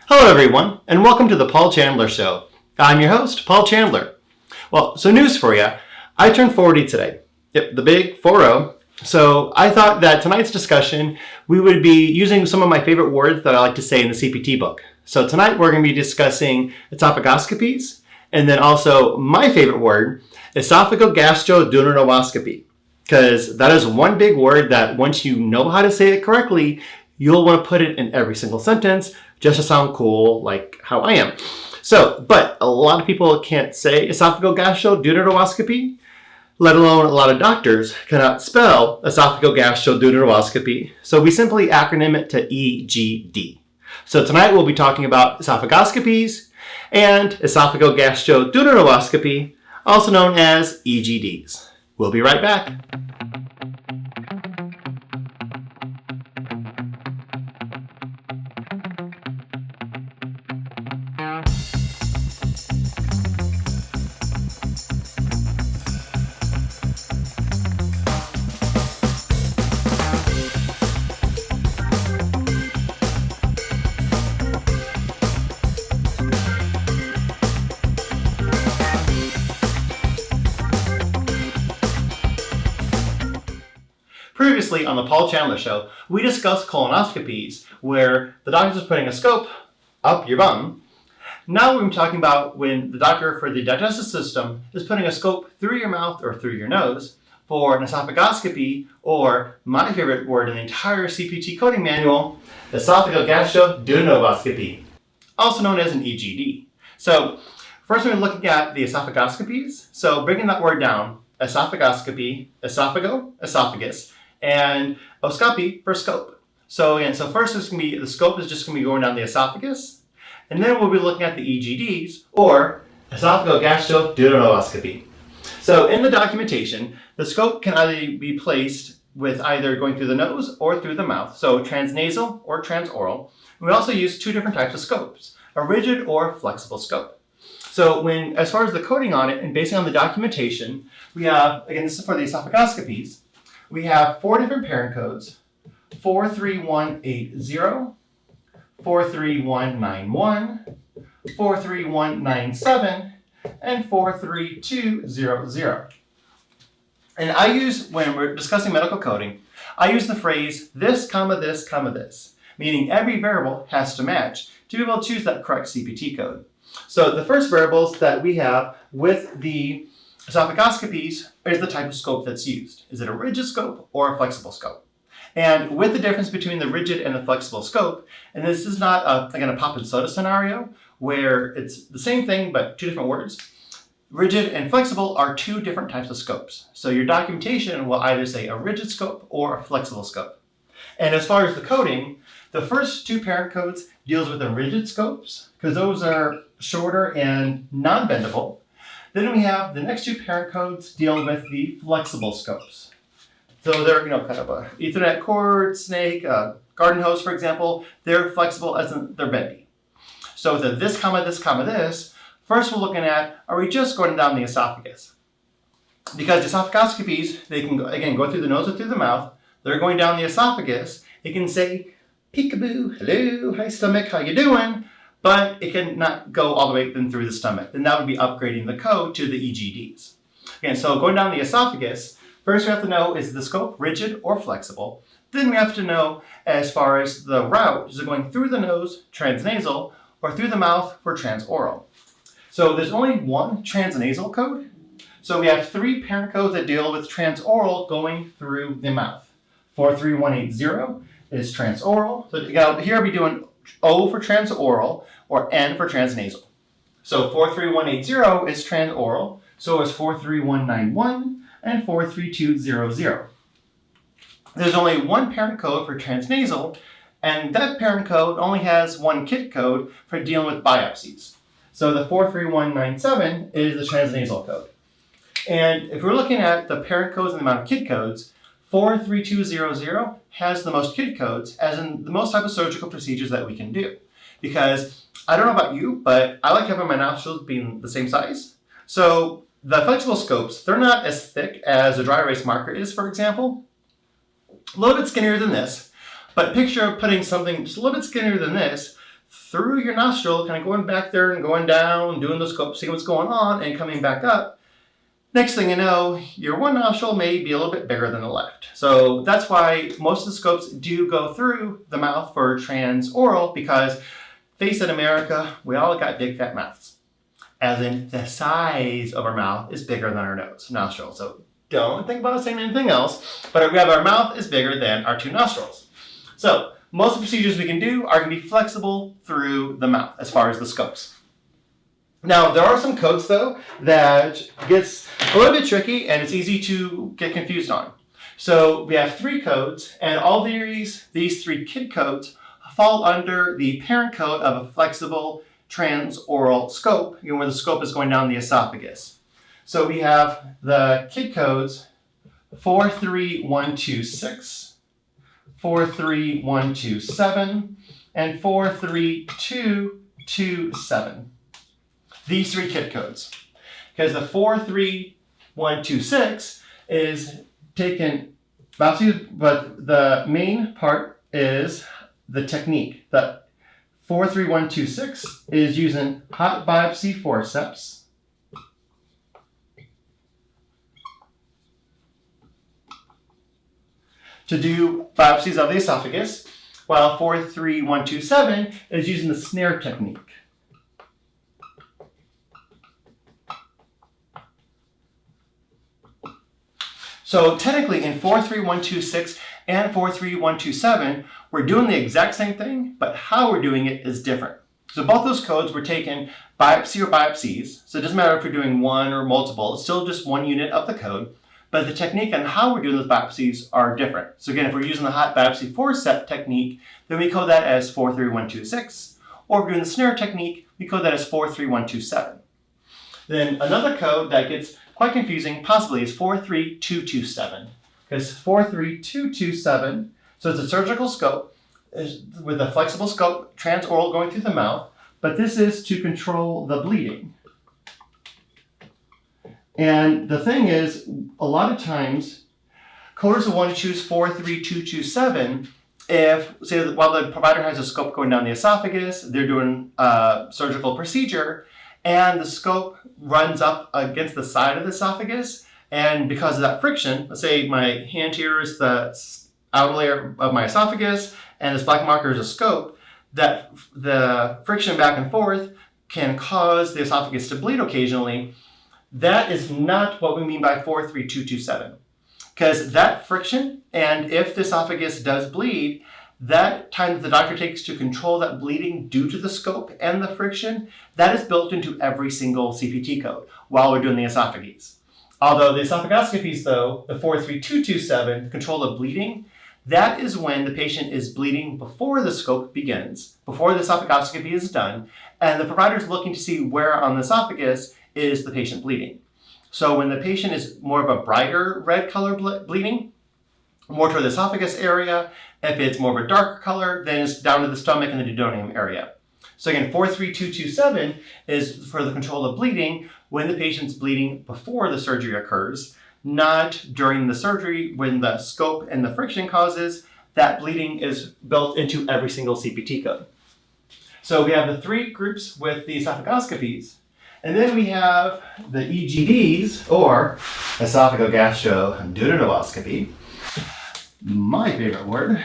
Hello everyone, and welcome to the Paul Chandler Show. I'm your host, Paul Chandler. Well, so news for you. I turned 40 today. Yep, the big 40. So I thought that tonight's discussion, we would be using some of my favorite words that I like to say in the CPT book. So tonight we're going to be discussing esophagoscopies, and then also my favorite word, esophagogastroduodenoscopy, because that is one big word that once you know how to say it correctly, you'll want to put it in every single sentence just to sound cool like how I am. So, but a lot of people can't say esophagogastroduodenoscopy, let alone a lot of doctors cannot spell esophagogastroduodenoscopy. So we simply acronym it to EGD. So tonight we'll be talking about esophagoscopies and esophagogastroduodenoscopy, also known as EGDs. We'll be right back. Previously on the Paul Chandler Show, we discussed colonoscopies, where the doctor is putting a scope up your bum. Now we're talking about when the doctor for the digestive system is putting a scope through your mouth or through your nose for an esophagoscopy, or my favorite word in the entire CPT coding manual, esophagogastroduodenoscopy, also known as an EGD. So first we're looking at the esophagoscopies. So breaking that word down, esophagoscopy, esophago, esophagus, and oscopy for scope. So again, first it's going to be, the scope is just going to be going down the esophagus, and then we'll be looking at the EGDs, or esophagogastroduodenoscopy. So in the documentation, the scope can either be placed with either going through the nose or through the mouth, so transnasal or transoral. We also use two different types of scopes, a rigid or flexible scope. So as far as the coding on it, and based on the documentation, we have, again, this is for the esophagoscopies, we have four different parent codes: 43180, 43191, 43197, and 43200. And I use, when we're discussing medical coding, I use the phrase this, comma, this, comma, this, meaning every variable has to match to be able to choose that correct CPT code. So the first variables that we have with the esophagoscopies is the type of scope that's used. Is it a rigid scope or a flexible scope? And with the difference between the rigid and the flexible scope, and this is not like in a pop and soda scenario where it's the same thing but two different words. Rigid and flexible are two different types of scopes. So your documentation will either say a rigid scope or a flexible scope. And as far as the coding, the first two parent codes deals with the rigid scopes, because those are shorter and non-bendable. Then we have the next two parent codes deal with the flexible scopes. So they're, kind of a Ethernet cord, snake, garden hose, for example. They're flexible as in they're bendy. So the this, comma, this, comma, this, first we're looking at, are we just going down the esophagus? Because esophagoscopies, they can, again, go through the nose or through the mouth. They're going down the esophagus. It can say, peekaboo, hello, hi stomach, how you doing? But it can not go all the way then through the stomach. Then that would be upgrading the code to the EGDs. Again, so going down the esophagus, first we have to know, is the scope rigid or flexible? Then we have to know as far as the route, is it going through the nose, transnasal, or through the mouth for transoral? So there's only one transnasal code. So we have three parent codes that deal with transoral going through the mouth. 43180 is transoral. So here I'll be doing O for transoral or N for transnasal. So 43180 is transoral, so is 43191 and 43200. There's only one parent code for transnasal, and that parent code only has one kit code for dealing with biopsies. So the 43197 is the transnasal code. And if we're looking at the parent codes and the amount of kit codes, 43200 has the most kit codes, as in the most type of surgical procedures that we can do. Because I don't know about you, but I like having my nostrils being the same size. So the flexible scopes, they're not as thick as a dry erase marker is, for example. A little bit skinnier than this, but picture putting something just a little bit skinnier than this through your nostril, kind of going back there and going down, doing the scope, seeing what's going on, and coming back up. Next thing you know, your one nostril may be a little bit bigger than the left. So that's why most of the scopes do go through the mouth for transoral, because face it, America, we all got big fat mouths. As in, the size of our mouth is bigger than our nostril. So don't think about saying anything else, but we have our mouth is bigger than our two nostrils. So most of the procedures we can do are going to be flexible through the mouth as far as the scopes. Now, there are some codes, though, that gets a little bit tricky and it's easy to get confused on. So we have 3 codes, and all these 3 kid codes fall under the parent code of a flexible transoral scope, where the scope is going down the esophagus. So we have the kid codes 43126, 43127, and 43227. These 3 kid codes. Because the 43126 is taken biopsy, but the main part is the technique. The 43126 is using hot biopsy forceps to do biopsies of the esophagus, while 43127 is using the snare technique. So technically in 43126 and 43127, we're doing the exact same thing, but how we're doing it is different. So both those codes were taken biopsy or biopsies. So it doesn't matter if we're doing one or multiple, it's still just one unit of the code, but the technique and how we're doing those biopsies are different. So again, if we're using the hot biopsy forceps technique, then we code that as 43126, or if we're doing the snare technique, we code that as 43127. Then another code that gets quite confusing, possibly, is 43227. Because 43227, so it's a surgical scope with a flexible scope, transoral going through the mouth, but this is to control the bleeding. And the thing is, a lot of times, coders will want to choose 43227 if, say, while the provider has a scope going down the esophagus, they're doing a surgical procedure, and the scope runs up against the side of the esophagus, and because of that friction, let's say my hand here is the outer layer of my esophagus, and this black marker is a scope, that the friction back and forth can cause the esophagus to bleed occasionally. That is not what we mean by 43227. Because that friction, and if the esophagus does bleed, that time that the doctor takes to control that bleeding due to the scope and the friction, that is built into every single CPT code while we're doing the esophages. Although the esophagoscopies, though, the 43227, control the bleeding, that is when the patient is bleeding before the scope begins, before the esophagoscopy is done, and the provider is looking to see where on the esophagus is the patient bleeding. So when the patient is more of a brighter red color bleeding, more toward the esophagus area, if it's more of a darker color, then it's down to the stomach and the duodenum area. So again, 43227 is for the control of bleeding when the patient's bleeding before the surgery occurs, not during the surgery when the scope and the friction causes. That bleeding is built into every single CPT code. So we have the 3 groups with the esophagoscopies, and then we have the EGDs, or esophagogastroduodenoscopy, my favorite word.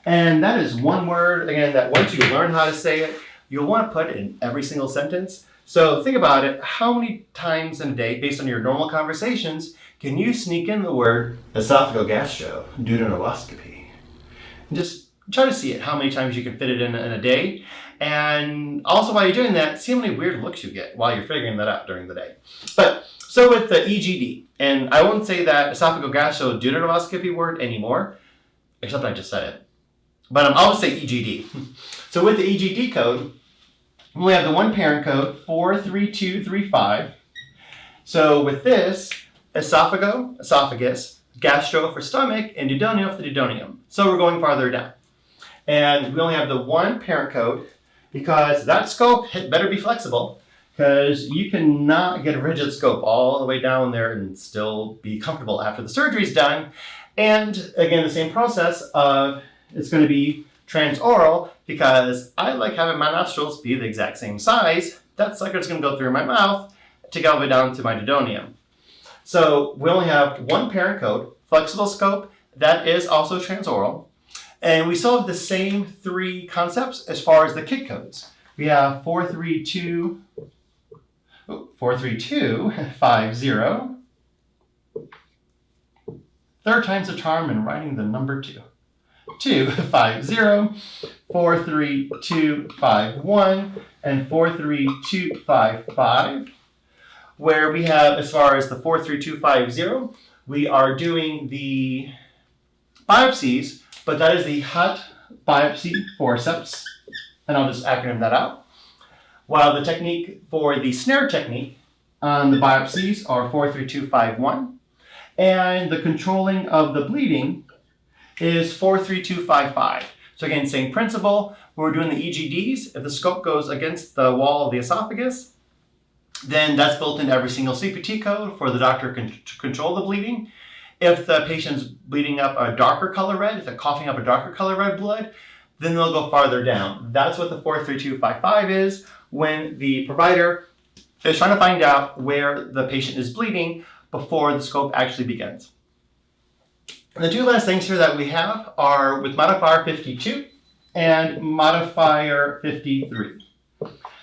And that is one word, again, that once you learn how to say it, you'll want to put it in every single sentence. So think about it. How many times in a day, based on your normal conversations, can you sneak in the word esophagogastroduodenoscopy? And just try to see it, how many times you can fit it in a day. And also while you're doing that, see how many weird looks you get while you're figuring that out during the day. But so with the EGD, and I won't say that esophagogastroduodenoscopy word anymore, except I just said it. But I'll just say EGD. So with the EGD code, we have the one parent code, 43235. So with this, esophagus, gastro for stomach, and duodenum for the duodenum. So we're going farther down. And we only have the one parent code because that scope better be flexible, because you cannot get a rigid scope all the way down there and still be comfortable after the surgery is done. And again, the same process of it's going to be Transoral, because I like having my nostrils be the exact same size. That sucker's going to go through my mouth to go all the way down to my duodenum. So we only have one parent code, flexible scope, that is also transoral. And we still have the same three concepts as far as the kit codes. We have 43250. Third time's the charm in writing the number 2. 250, 43251, and 43255. Where we have, as far as the 43250, we are doing the biopsies, but that is the hot biopsy forceps, and I'll just acronym that out. While the technique for the snare technique on the biopsies are 43251, and the controlling of the bleeding is 43255. So again, same principle. When we're doing the EGDs, if the scope goes against the wall of the esophagus, then that's built into every single CPT code for the doctor to control the bleeding. If the patient's bleeding up a darker color red, if they're coughing up a darker color red blood, then they'll go farther down. That's what the 43255 is when the provider is trying to find out where the patient is bleeding before the scope actually begins. And the two last things here that we have are with modifier 52 and modifier 53.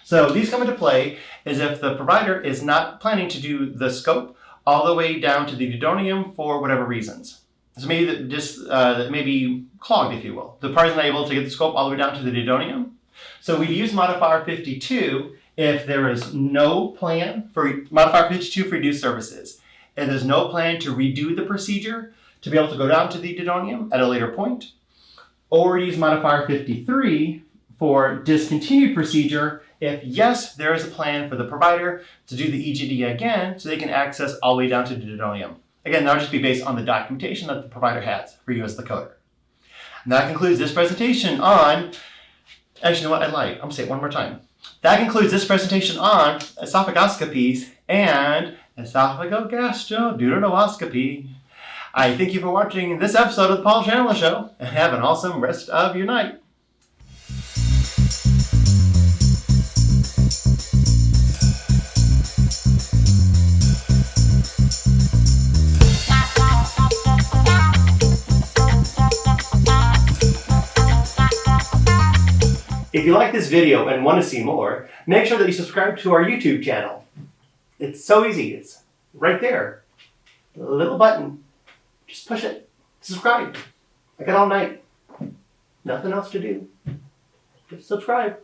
So these come into play is if the provider is not planning to do the scope all the way down to the duodenum for whatever reasons. So maybe that may be clogged, if you will. The provider's not able to get the scope all the way down to the duodenum. So we use modifier 52 if there is no plan for modifier 52 for reduced services. If there's no plan to redo the procedure to be able to go down to the duodenum at a later point, or use modifier 53 for discontinued procedure if, yes, there is a plan for the provider to do the EGD again so they can access all the way down to the duodenum. Again, that would just be based on the documentation that the provider has for you as the coder. And that concludes this presentation on, actually, you know what, I lied. I'm going to say it one more time. That concludes this presentation on esophagoscopies and esophagogastroduodenoscopy. I thank you for watching this episode of the Paul Chandler Show, and have an awesome rest of your night. If you like this video and want to see more, make sure that you subscribe to our YouTube channel. It's so easy. It's right there. A little button. Just push it. Subscribe. I got all night. Nothing else to do. Just subscribe.